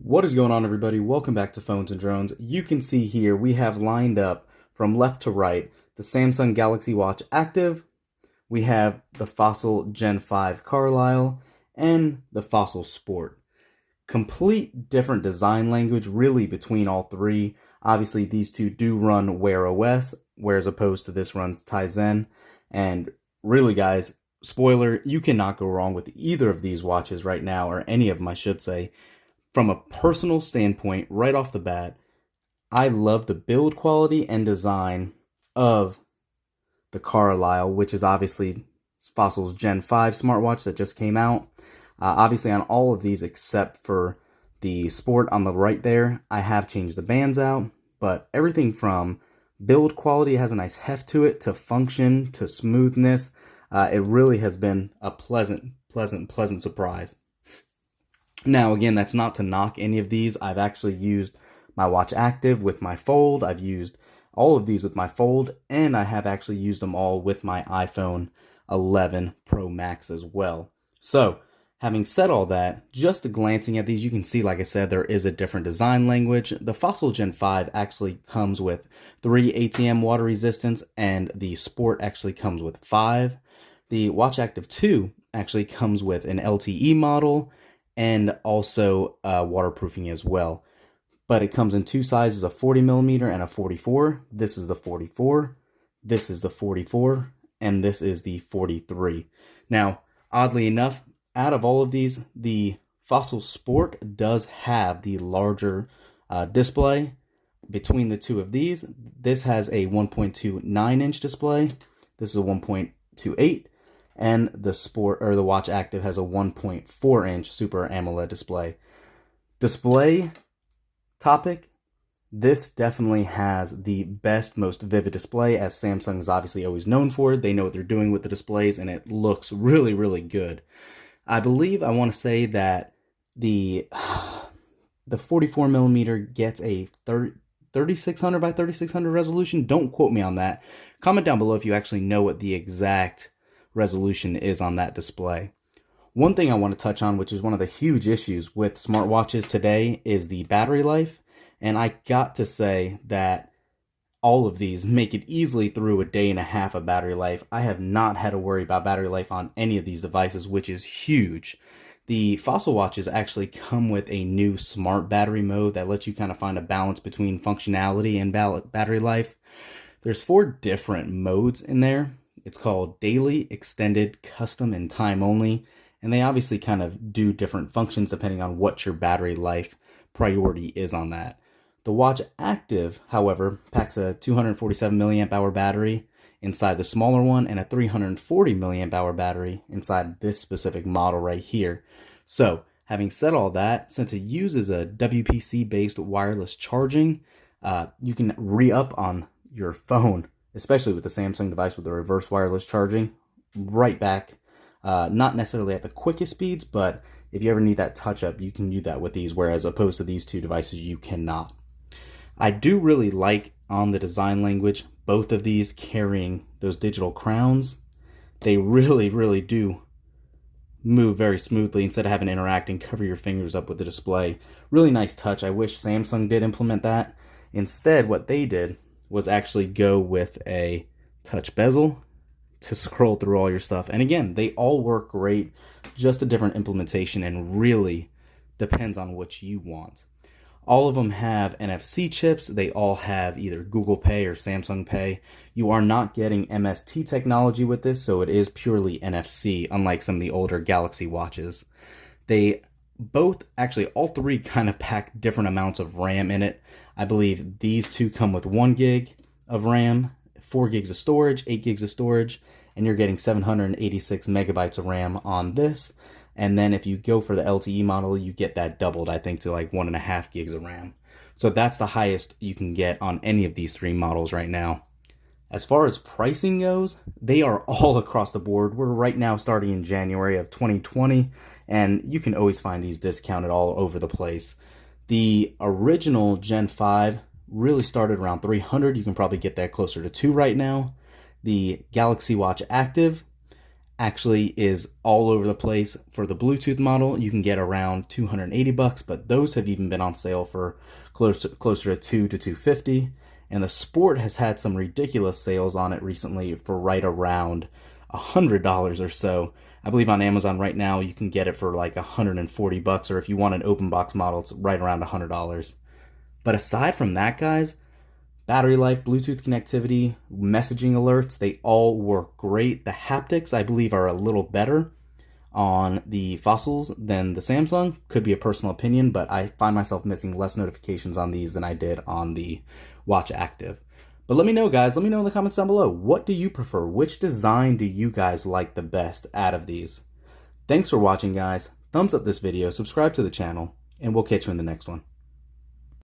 What is going on, everybody? Welcome back to Phones and Drones. You can see here we have lined up from left to right the Samsung Galaxy Watch Active, we have the Fossil Gen 5 Carlyle, and the Fossil Sport. Complete different design language really between all three. Obviously these two do run Wear OS, whereas opposed to this runs Tizen. And really guys, spoiler, you cannot go wrong with either of these watches right now, or any of them I should say. From a personal standpoint, right off the bat, I love the build quality and design of the Carlyle, which is obviously Fossil's Gen 5 smartwatch that just came out. Obviously on all of these except for the Sport on the right there, I have changed the bands out, but everything from build quality has a nice heft to it, to function, to smoothness. It really has been a pleasant surprise. Now, again, that's not to knock any of these. I've actually used my Watch Active with my Fold. I've used all of these with my Fold, and I have actually used them all with my iPhone 11 Pro Max as well. So, having said all that, just glancing at these, you can see, like I said, there is a different design language. The Fossil Gen 5 actually comes with 3 ATM water resistance, and the Sport actually comes with 5. The Watch Active 2 actually comes with an LTE model, and also waterproofing as well. But it comes in two sizes, a 40mm and a 44. This is the 44, this is the 44, and this is the 43. Now, oddly enough, out of all of these, the Fossil Sport does have the larger display between the two of these. This has a 1.29-inch display. This is a 1.28. And the Sport, or the Watch Active, has a 1.4-inch Super AMOLED display. Display topic, this definitely has the best, most vivid display, as Samsung is obviously always known for. They know what they're doing with the displays, and it looks really, really good. I believe I want to say that the 44mm gets a 3600 by 3600 resolution. Don't quote me on that. Comment down below if you actually know what the exact resolution is on that display. One thing I want to touch on, which is one of the huge issues with smartwatches today, is the battery life. And I got to say that all of these make it easily through a day and a half of battery life. I have not had to worry about battery life on any of these devices, which is huge. The Fossil watches actually come with a new smart battery mode that lets you kind of find a balance between functionality and battery life. There's 4 different modes in there. It's called Daily, Extended, Custom, and Time Only. And they obviously kind of do different functions depending on what your battery life priority is on that. The Watch Active, however, packs a 247 milliamp hour battery inside the smaller one, and a 340 milliamp hour battery inside this specific model right here. So, having said all that, since it uses a WPC-based wireless charging, you can re-up on your phone, especially with the Samsung device with the reverse wireless charging, right back. Not necessarily at the quickest speeds, but if you ever need that touch-up, you can do that with these, whereas opposed to these two devices, you cannot. I do really like, on the design language, both of these carrying those digital crowns. They really, really do move very smoothly instead of having to interact and cover your fingers up with the display. Really nice touch. I wish Samsung did implement that. Instead, what they did was actually go with a touch bezel to scroll through all your stuff. And again, they all work great, just a different implementation, and really depends on what you want. All of them have NFC chips. They all have either Google Pay or Samsung Pay. You are not getting MST technology with this, so it is purely NFC, unlike some of the older Galaxy watches. They both, actually all three, kind of pack different amounts of RAM in it. I believe these two come with 1 gig of RAM, 4 gigs of storage, 8 gigs of storage, and you're getting 786 megabytes of RAM on this. And then if you go for the LTE model, you get that doubled, I think, to like 1.5 gigs of RAM. So that's the highest you can get on any of these 3 models right now. As far as pricing goes, they are all across the board. We're right now starting in January of 2020, and you can always find these discounted all over the place. The original Gen 5 really started around $300. You can probably get that closer to $200 right now. The Galaxy Watch Active actually is all over the place. For the Bluetooth model, you can get around 280 bucks, but those have even been on sale for closer to 250. And the Sport has had some ridiculous sales on it recently for right around $100 or so. I believe on Amazon right now you can get it for like 140 bucks, or if you want an open box model, it's right around $100. But aside from that, guys, battery life, Bluetooth connectivity, messaging alerts, they all work great. The haptics, I believe, are a little better on the Fossils than the Samsung. Could be a personal opinion, but I find myself missing less notifications on these than I did on the Watch Active. But let me know, guys. Let me know in the comments down below. What do you prefer? Which design do you guys like the best out of these? Thanks for watching, guys. Thumbs up this video, subscribe to the channel, and we'll catch you in the next one.